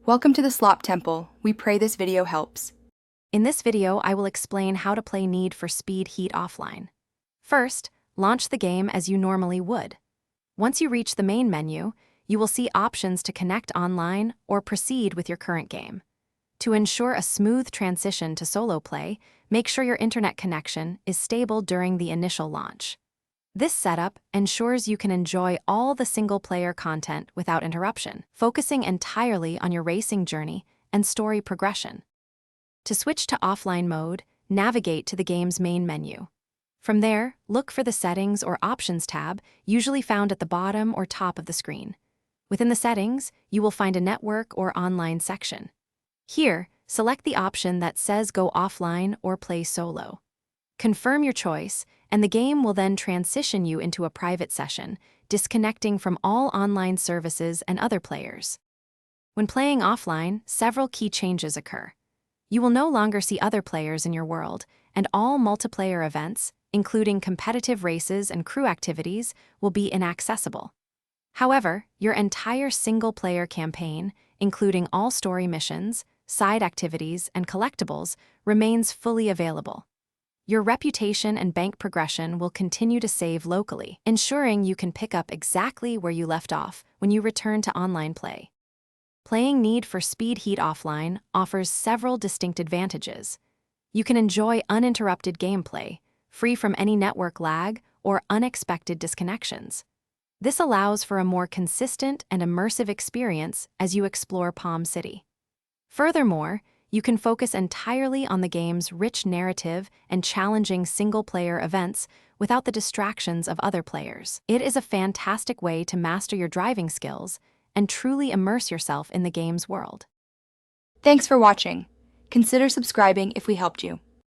Welcome to the Slop Temple. We pray this video helps. In this video, I will explain how to play Need for Speed Heat offline. First, launch the game as you normally would. Once you reach the main menu, you will see options to connect online or proceed with your current game. To ensure a smooth transition to solo play, make sure your internet connection is stable during the initial launch. This setup ensures you can enjoy all the single-player content without interruption, focusing entirely on your racing journey and story progression. To switch to offline mode, navigate to the game's main menu. From there, look for the Settings or Options tab, usually found at the bottom or top of the screen. Within the settings, you will find a network or online section. Here, select the option that says Go Offline or Play Solo. Confirm your choice, and the game will then transition you into a private session, disconnecting from all online services and other players. When playing offline, several key changes occur. You will no longer see other players in your world, and all multiplayer events, including competitive races and crew activities, will be inaccessible. However, your entire single-player campaign, including all story missions, side activities, and collectibles, remains fully available. Your reputation and bank progression will continue to save locally, ensuring you can pick up exactly where you left off when you return to online play. Playing Need for Speed Heat offline offers several distinct advantages. You can enjoy uninterrupted gameplay, free from any network lag or unexpected disconnections. This allows for a more consistent and immersive experience as you explore Palm City. Furthermore, you can focus entirely on the game's rich narrative and challenging single-player events without the distractions of other players. It is a fantastic way to master your driving skills and truly immerse yourself in the game's world. Thanks for watching. Consider subscribing if we helped you.